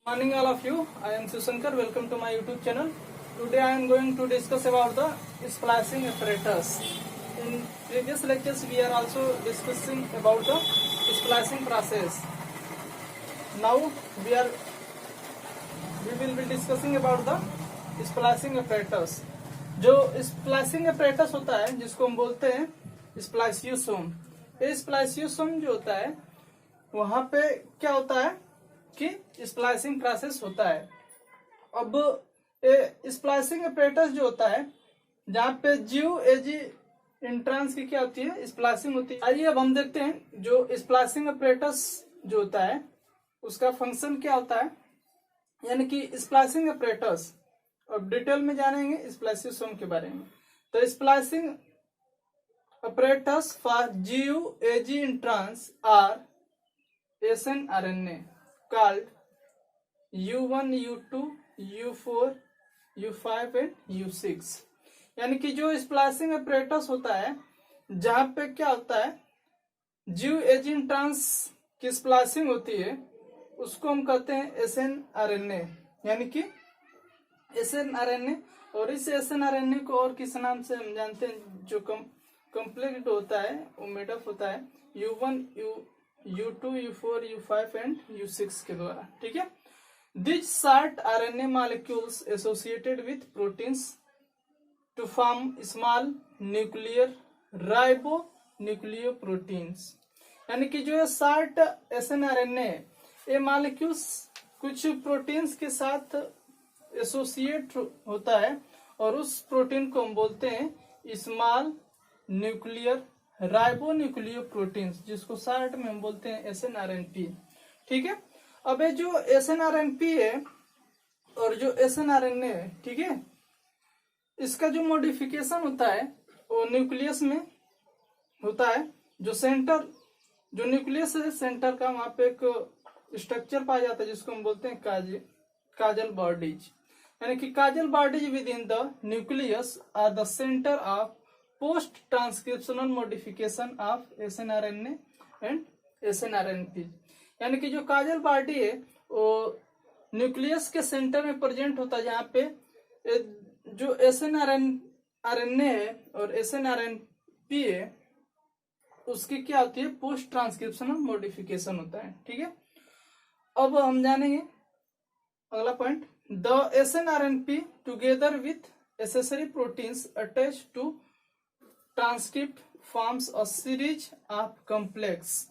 Morning all of you. I am Susankar. Welcome to my YouTube channel. Today I am going to discuss about the splicing apparatus. In previous lectures we are also discussing about the splicing process. Now we will be discussing about the splicing apparatus. जो splicing apparatus होता है जिसको हम बोलते हैं spliceosome. ये spliceosome जो होता है वहां पे क्या होता है कि स्प्लाइसिंग प्रोसेस होता है. अब स्प्लाइसिंग अपरेटस जो होता है जहाँ पे जीव एजी इंट्रांस की क्या होती है स्प्लाइसिंग होती है. आइए अब हम देखते हैं जो स्प्लाइसिंग अपरेटस जो होता है उसका फंक्शन क्या होता है, यानी कि स्प्लाइसिंग अपरेटस. अब डिटेल में जानेंगे स्प्लाइसियोसोम के बारे में. तो splicing apparatus for GU AG introns are SNRNA called U1, U2, U4, U5 and U6. यानी कि जो स्प्लाइसिंग अपरेटस होता है जहां पे क्या होता है जीव एजिंग ट्रांस की स्प्लाइसिंग होती है उसको हम कहते हैं SNRNA, यानी कि SNRNA. और इस SNRNA को और किस नाम से हम जानते हैं, जो कंप्लीट होता है वो मेडअप होता है U1, U2, U4, U5 and U6 के द्वारा. ठीक है. This short RNA molecules associated with proteins to form small nuclear ribonucleoproteins. यानी कि जो शॉर्ट SNRNA ये मॉलिक्यूल्स कुछ प्रोटीन्स के साथ एसोसिएट होता है और उस प्रोटीन को हम बोलते हैं स्मॉल न्यूक्लियर राइबो न्यूक्लियोप्रोटीन्स, जिसको शॉर्ट में हम बोलते हैं SNRNP. ठीक है. अब ये जो SNRNP है और जो SNRNA है, ठीक है, इसका जो मॉडिफिकेशन होता है वो न्यूक्लियस में होता है. जो सेंटर जो न्यूक्लियस है सेंटर का वहां पे एक स्ट्रक्चर पाया जाता है जिसको हम बोलते हैं काजल बॉडीज. यानी कि Cajal bodies within the nucleus are the centre of post transcriptional modification of SNRNA and SNRNP. यानी कि जो काजल बॉडी है वो न्यूक्लियस के सेंटर में प्रेजेंट होता है जहाँ पे जो SNRNA है और SNRNP है उसकी क्या होती है पोस्ट ट्रांसक्रिप्शनल मॉडिफिकेशन होता है. ठीक है. अब हम जानेंगे अगला point. The SNRNP together with accessory proteins attach to transcript forms a series of complex.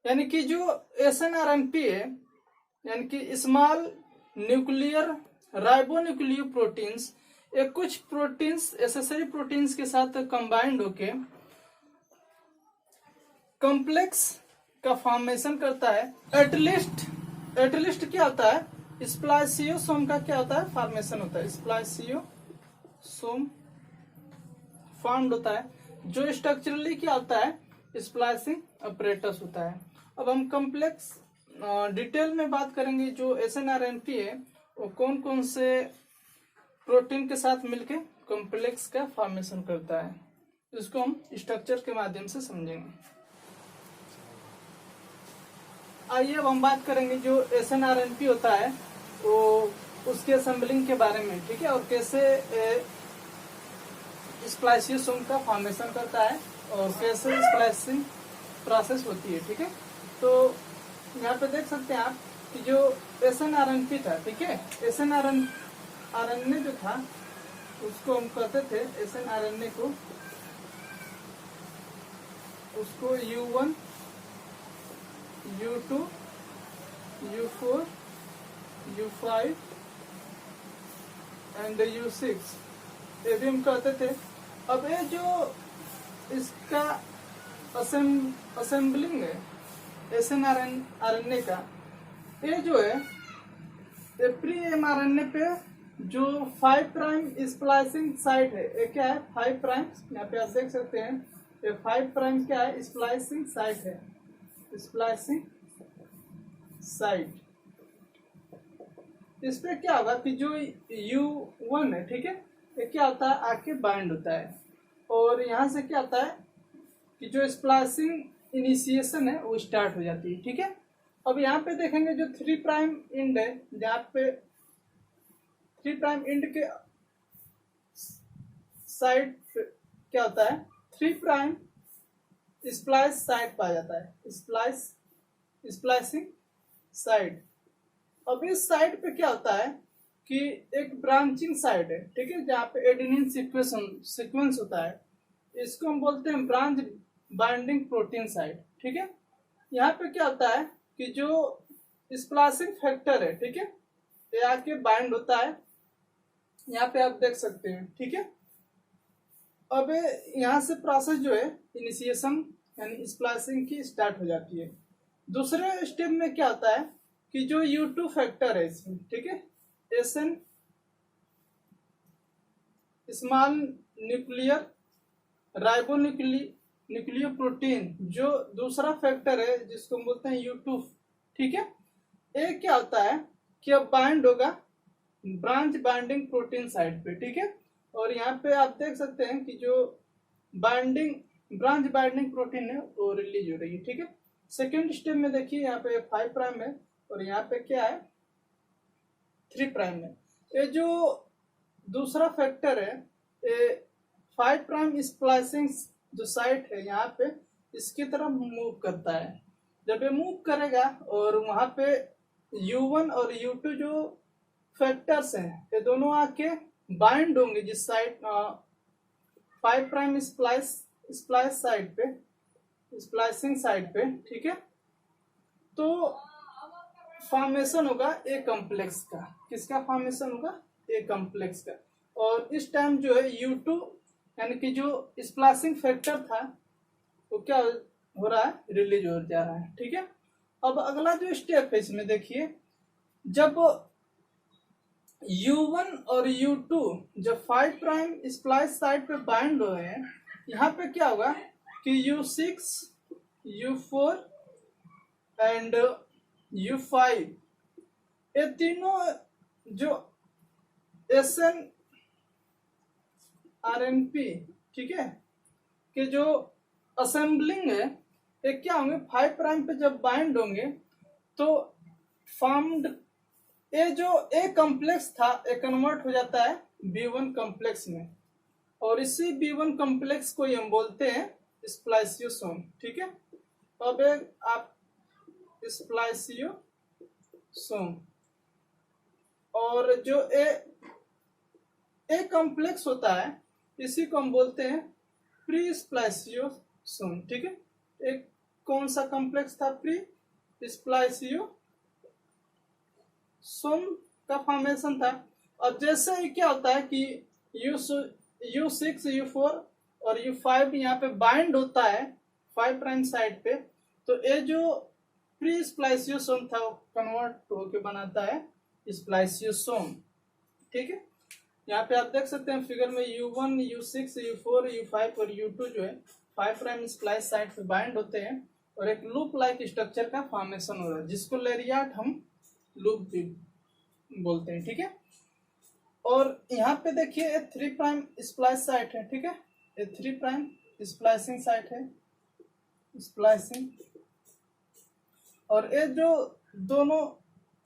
यानी कि जो SNRNP है यानी कि स्मॉल न्यूक्लियर राइबोन्यूक्लियो प्रोटीन्स ये कुछ प्रोटीन्स एसेसरी प्रोटीन्स के साथ कंबाइंड होके कॉम्प्लेक्स का फॉर्मेशन करता है. एटलिस्ट क्या होता है स्प्लाइसियोसोम का क्या होता है फॉर्मेशन होता है. स्प्लाइसियोसोम फॉर्म्ड होता है जो स्ट्रक्चरली क्या होता है स्प्लाइसिंग अपरेटस होता है. अब हम कॉम्प्लेक्स डिटेल में बात करेंगे. जो SNRNP है वो कौन कौन से प्रोटीन के साथ मिलके कॉम्प्लेक्स का फॉर्मेशन करता है, इसको हम स्ट्रक्चर के माध्यम से समझेंगे. आइए अब हम बात करेंगे जो SNRNP होता है वो उसके असेंबलिंग के बारे में. ठीक है. और कैसे स्प्लाइसियोसोम का फॉर्मेशन करता है और कैसे स्प्लाइसिंग प्रोसेस होती है. ठीक है. तो यहाँ पे देख सकते हैं आप कि जो SNRNP था, ठीक है, SNRNA जो था उसको हम कहते थे SNRNA को उसको U1, U2, U4, U5 and U6 ये भी हम कहते थे. अब ये जो इसका असेंबलिंग है SNRNA का ये जो है ये प्री mRNA पे जो 5 प्राइम स्प्लाइसिंग साइट है ये क्या है 5 प्राइम. यहाँ पे आप देख सकते हैं ये 5 प्राइम क्या है स्प्लाइसिंग साइट है. स्प्लाइसिंग साइट इस पे क्या होगा कि जो U1 है, ठीक है, ये क्या होता है आके बाइंड होता है और यहाँ से क्या होता है कि जो स्प्लाइसिंग इनिशिएशन है वो स्टार्ट हो जाती है. ठीक है. अब यहाँ पे देखेंगे जो 3 प्राइम इंड है, जहाँ पे 3 प्राइम इंड के साइड क्या होता है, 3 प्राइम स्प्लाइस साइड पाया जाता है, स्प्लाइसिंग साइड। अब इस साइड पे क्या होता है कि एक ब्रांचिंग साइड है, ठीक है, जहाँ पे एडेनिन सीक्वेंस होता है, इसको हम बोलते हैं ब्रांच बाइंडिंग प्रोटीन साइड, ठीक है। यहाँ पे क्या होता है कि जो स्प्लाइसिंग फैक्टर है, ठीक है, ये आके बाइंड होता है, यहाँ पे आप देख सकते हैं, ठीक है। अब यहाँ से प्रोसेस जो है इनिशिएशन यानी स्प्लाइसिंग की स्टार्ट हो जाती है। दूसरे स्टेप में क्या होता है कि जो U2 फैक्टर है इसमें, ठीक है, एसन स्मॉल न्यूक्लियर राइबोन्यूक्लियोप्रोटीन, जो दूसरा फैक्टर है जिसको हम बोलते हैं U2, ठीक है। ये क्या होता है कि अब बाइंड होगा ब्रांच बाइंडिंग प्रोटीन साइड पे, ठीक है। और यहाँ पे आप देख सकते हैं कि जो ब्रांच बाइंडिंग प्रोटीन है वो रिलीज हो रही है, ठीक है। सेकेंड स्टेप में देखिए यहाँ पे 5 प्राइम है और यहाँ पे क्या है 3 प्राइम है। ये जो दूसरा फैक्टर है, ये 5 प्राइम स्प्लाइसिंग जो साइट है यहाँ पे इसकी तरफ मूव करता है। जब ये मूव करेगा और वहां पे U1 और U2 जो फैक्टर्स हैं ये दोनों आके बाइंड होंगे जिस साइड 5 प्राइम स्प्लाइस साइड पे, स्प्लाइसिंग साइड पे, ठीक है। तो फॉर्मेशन होगा ए कॉम्प्लेक्स का। किसका फॉर्मेशन होगा? ए कॉम्प्लेक्स का। और इस टाइम जो है U2 यानी कि जो स्प्लाइसिंग फैक्टर था वो क्या हो रहा है, रिलीज हो जा रहा है, ठीक है। अब अगला जो स्टेप है इसमें देखिए, जब U1 और U2 जब 5 प्राइम स्प्लाइस साइड पे बाइंड हुए हैं, यहाँ पे क्या होगा कि U6, U4 एंड U5 ये तीनों जो SN RNP, ठीक है, कि जो असेंबलिंग है ये क्या होंगे 5 प्राइम पे जब बाइंड होंगे तो फॉर्म्ड ये जो ए कॉम्प्लेक्स था ये कन्वर्ट हो जाता है B1 कॉम्प्लेक्स में, और इसी B1 कॉम्प्लेक्स को हम बोलते हैं स्प्लाइसियोसोम, ठीक है। अब आप स्प्लाइसियोसोम, और जो ए कॉम्प्लेक्स होता है इसी को हम बोलते हैं प्री स्प्लाइसियोसोम, ठीक है। एक कौन सा कॉम्प्लेक्स था? प्री स्प्लाइसियोसोम का फॉर्मेशन था। अब जैसे ही क्या होता है कि U6, U4 और U5 यहाँ पे बाइंड होता है 5 प्राइम साइड पे, तो ये जो प्री स्प्लाइसियोसोम था वो कन्वर्ट होके बनाता है स्प्लाइसियोसोम, ठीक है। यहाँ पे आप देख सकते हैं फिगर में U1, U6, U4, U5 और U2 जो है 5 प्राइम स्प्लाइस साइड पे बाइंड होते हैं और एक लूप लाइक स्ट्रक्चर का फॉर्मेशन हो रहा है जिसको लेरियाट हम लूप भी बोलते हैं, ठीक है। और यहाँ पे देखिए 3 प्राइम स्प्लाइस साइट है, ठीक है, ये 3 प्राइम स्प्लाइसिंग साइट है, स्प्लाइसिंग। और ये जो दोनों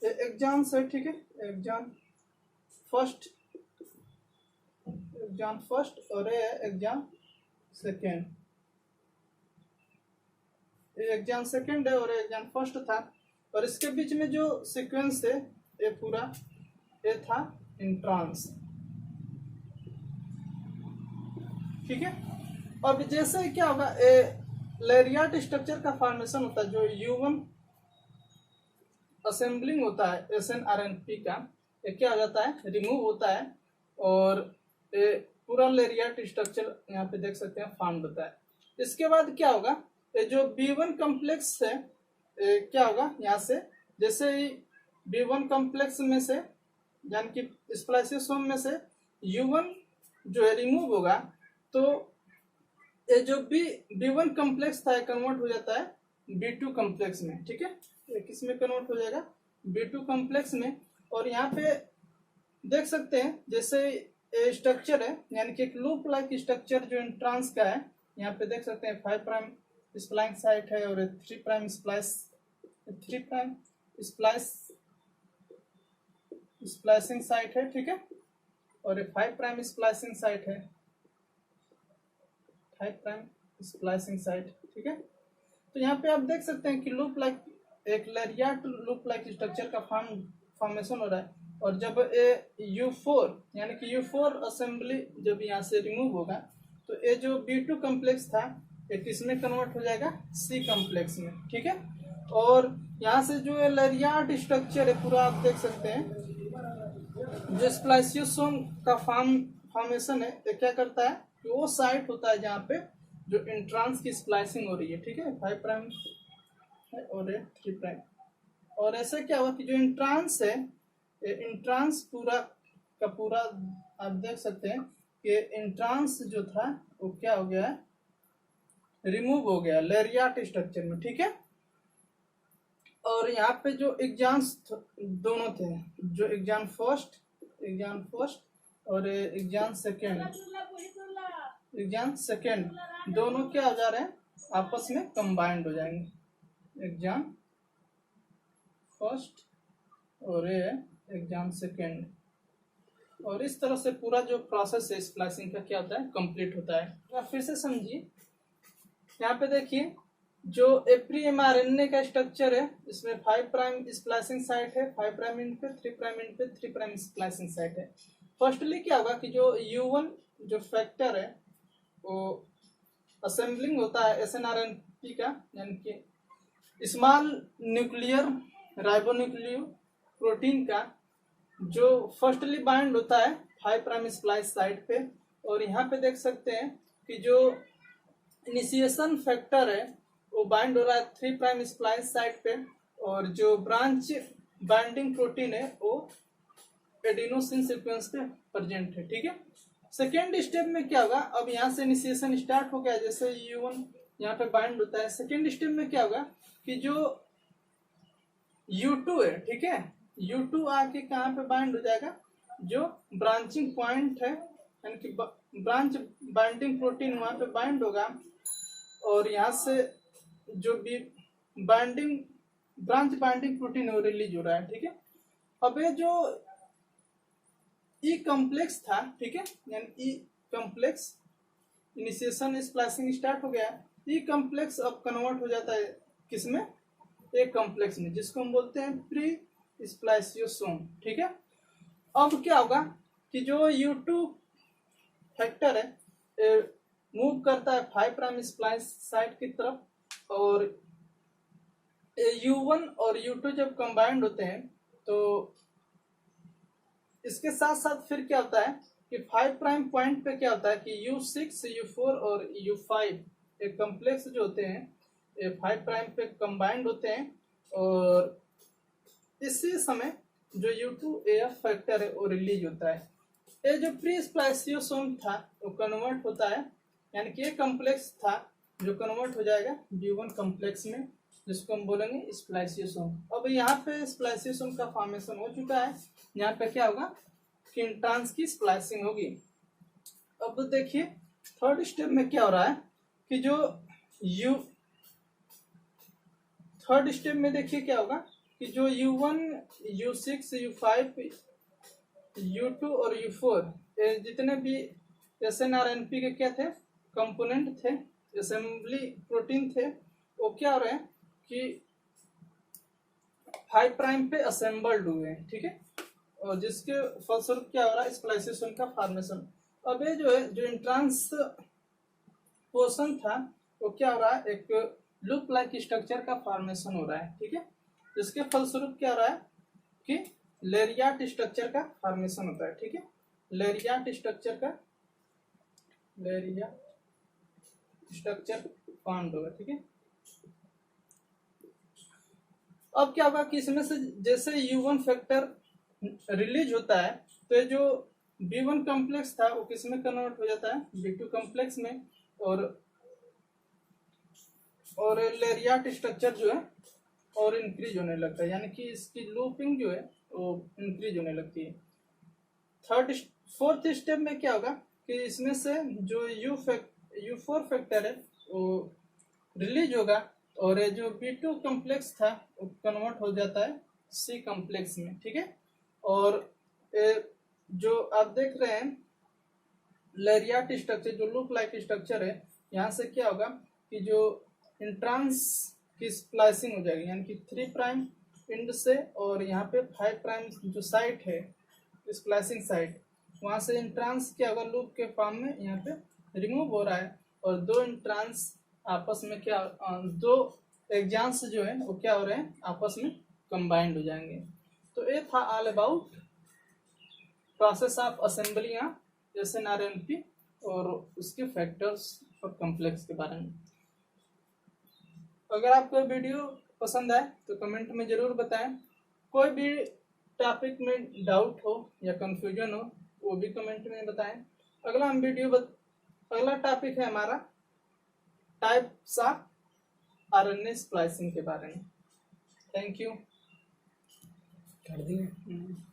एग्जाम्स है, ठीक है, एग्जाम फर्स्ट और एग्जाम सेकेंड, एग्जाम सेकेंड है और एग्जाम फर्स्ट था, और इसके बीच में जो सीक्वेंस है ये पूरा ये था इंट्रांस, ठीक है। अब जैसे क्या होगा लेरियाट स्ट्रक्चर का फॉर्मेशन होता है, जो U1 असेंबलिंग होता है SNRNP का, ये क्या हो जाता है, रिमूव होता है और पूरा लेरियाट स्ट्रक्चर यहाँ पे देख सकते हैं फॉर्म होता है। इसके बाद क्या होगा, जो B1 कॉम्प्लेक्स है क्या होगा, यहाँ से जैसे ही B1 कॉम्प्लेक्स में से यानी कि स्प्लाइसियोसोम में से U1 जो है रिमूव होगा, तो ये जो B1 कॉम्प्लेक्स था कन्वर्ट हो जाता है B2 कॉम्प्लेक्स में, ठीक है। ये किस में कन्वर्ट हो जाएगा? B2 कॉम्प्लेक्स में। और यहाँ पे देख सकते हैं जैसे स्ट्रक्चर है यानी कि एक लूप लाइक स्ट्रक्चर जो इंट्रांस का है, यहाँ पे देख सकते हैं 5 प्राइम स्प्लाइस साइट है और 3 prime splice 3 prime splicing site है, ठीक है, और 5 प्राइम स्प्लाइसिंग साइट है, 5 प्राइम स्प्लाइसिंग साइट, ठीक है। तो यहाँ पे आप देख सकते हैं कि लूप लाइक एक लैरिएट लूप लाइक स्ट्रक्चर का फॉर्मेशन हो रहा है, और जब U4 यानी कि U4 असेंबली जब यहाँ से रिमूव होगा तो ये जो B2 कम्प्लेक्स था ये किसमें कन्वर्ट हो जाएगा, C कम्प्लेक्स में, ठीक है। और यहाँ से जो लैरिएट स्ट्रक्चर है पूरा आप देख सकते हैं, जो स्प्लाइसियोसोम का फॉर्मेशन है ये क्या करता है कि वो साइट होता है जहाँ पे जो इंट्रांस की स्प्लाइसिंग हो रही है, ठीक है, 5 प्राइम और 3 प्राइम। और ऐसे क्या हुआ कि जो इंट्रांस है, इंट्रांस पूरा का पूरा आप देख सकते हैं कि इंट्रांस जो था वो क्या हो गया है, रिमूव हो गया लैरिएट स्ट्रक्चर में, ठीक है। और यहाँ पे जो एग्जाम्स दोनों थे, जो एग्जाम फर्स्ट और एग्जाम सेकेंड दोनों क्या हो जा रहे हैं, आपस में कंबाइंड हो जाएंगे, एग्जाम फर्स्ट और एग्जाम सेकेंड। और इस तरह से पूरा जो प्रोसेस है स्प्लाइसिंग का क्या होता है, कंप्लीट होता है। तो आप फिर से समझिए, यहाँ पे देखिए जो एप्री mRNA का स्ट्रक्चर है इसमें 5 प्राइम स्प्लाइसिंग साइट है, 5 प्राइम इन पे 3 प्राइम इन पे 3 प्राइम स्प्लाइसिंग साइट है। फर्स्टली क्या होगा कि जो U1 जो फैक्टर है वो असेंबलिंग होता है SNRNP का, यानी कि स्मॉल न्यूक्लियर राइबोन्यूक्लियो प्रोटीन का, जो फर्स्टली बाइंड होता है 5 प्राइम स्प्लाइस साइट पे। और यहाँ पे देख सकते हैं कि जो इनिशिएशन फैक्टर है वो बाइंड हो रहा है 3 प्राइम स्प्लाइस साइट पे, और जो ब्रांच बाइंडिंग प्रोटीन है वो एडिनोसिन सीक्वेंस पे प्रेजेंट है, ठीक है। सेकेंड स्टेप में क्या होगा, अब यहाँ से इनिशिएशन स्टार्ट हो गया, जैसे U1 यहाँ पे बाइंड होता है। सेकेंड स्टेप में क्या होगा कि जो U2 है, ठीक है, U2 आके कहाँ पे बाइंड हो जाएगा, जो ब्रांचिंग पॉइंट है यानी कि ब्रांच बाइंडिंग प्रोटीन वहां पे बाइंड होगा, और यहाँ से जो भी ब्रांच बाइंडिंग प्रोटीन है वो रिलीज हो रहा है, ठीक है। अब ये जो ई कम्प्लेक्स था, ठीक है, यानी ई कम्प्लेक्स इनिशिएशन स्प्लाइसिंग स्टार्ट हो गया, ई कम्प्लेक्स अब कन्वर्ट हो जाता है किसमें, एक कम्प्लेक्स में, जिसको हम बोलते हैं प्री स्प्लाइसियोसोम, ठीक है। अब क्या होगा कि जो U2 फैक्टर है मूव करता है 5 प्राइम स्प्लाइस साइट की तरफ, और U1 और U2 जब कंबाइंड होते हैं तो इसके साथ साथ फिर क्या होता है कि 5 प्राइम पॉइंट पे क्या होता है कि U6, U4 और U5 एक कम्प्लेक्स जो होते हैं ये 5 प्राइम पे कंबाइंड होते हैं, और इसी समय जो U2 AF फैक्टर है वो रिलीज होता है। ये जो प्री स्प्लाइसियोसोम था वो कन्वर्ट होता है, यानी कि ये कम्प्लेक्स था जो कन्वर्ट हो जाएगा B1 कम्प्लेक्स में, जिसको हम बोलेंगे स्प्लाइसियोसोम। अब यहाँ पे स्प्लाइसियोसोम का फॉर्मेशन हो चुका है, यहाँ पे क्या होगा कि इंट्रांस की स्प्लाइसिंग होगी। अब देखिए थर्ड स्टेप में क्या हो रहा है कि जो थर्ड स्टेप में देखिए क्या होगा कि जो U1, U6, U5, U2 और U4 जितने भी SNRNP के क्या थे, कंपोनेंट थे, असेंबली प्रोटीन थे, वो क्या हो रहे हैं कि 5 प्राइम पे असेंबल्ड हुए हैं, ठीक है, और जिसके फलस्वरूप क्या हो रहा है, स्प्लाइसियोसोम का फॉर्मेशन। अब ये जो है जो इंट्रांस पोर्शन था वो क्या हो रहा है, एक लूप लाइक स्ट्रक्चर का फॉर्मेशन हो रहा है, ठीक है, जिसके फलस्वरूप क्या हो रहा है कि लैरिएट स्ट्रक्चर का फॉर्मेशन होता है, ठीक है, लैरिएट स्ट्रक्चर फाउंड होगा, ठीक है। अब क्या होगा कि इसमें से जैसे U1 फैक्टर रिलीज होता है तो ये जो B1 कॉम्प्लेक्स था वो किसमें कन्वर्ट हो जाता है, B2 कॉम्प्लेक्स में, और लैरिएट स्ट्रक्चर जो है और इंक्रीज होने लगता है, यानी कि इसकी लूपिंग जो है वो इंक्रीज होने लगती है। फोर्थ स्टेप में क्या होगा कि इसमें से जो U4 फैक्टर है वो रिलीज होगा, और ये जो B2 कॉम्प्लेक्स था वो कन्वर्ट हो जाता है C कॉम्प्लेक्स में, ठीक है। और जो आप देख रहे हैं लेरियाट स्ट्रक्चर, जो लूप लाइक स्ट्रक्चर है, यहाँ से क्या होगा कि जो इंट्रांस की स्प्लाइसिंग हो जाएगी, यानी कि 3 प्राइम एंड से और यहाँ पे 5 प्राइम जो साइट है स्प्लाइसिंग साइट, वहां से इंट्रांस क्या होगा लूप के फॉर्म में यहाँ पे रिमूव हो रहा है, और दो इंट्रांस आपस में क्या दो एग्जाम्स जो है वो क्या हो रहे हैं आपस में कंबाइंड हो जाएंगे। तो ये था all about process of assembly या SNRNP और उसके फैक्टर्स और कॉम्प्लेक्स के बारे में। अगर आपको वीडियो पसंद आए तो कमेंट में जरूर बताएं। कोई भी टॉपिक में डाउट हो या कंफ्यूजन हो वो भी कमेंट में बताएं। अगला टॉपिक है हमारा टाइप्स ऑफ RNA स्प्लाइसिंग के बारे में। Thank you. कर दिए।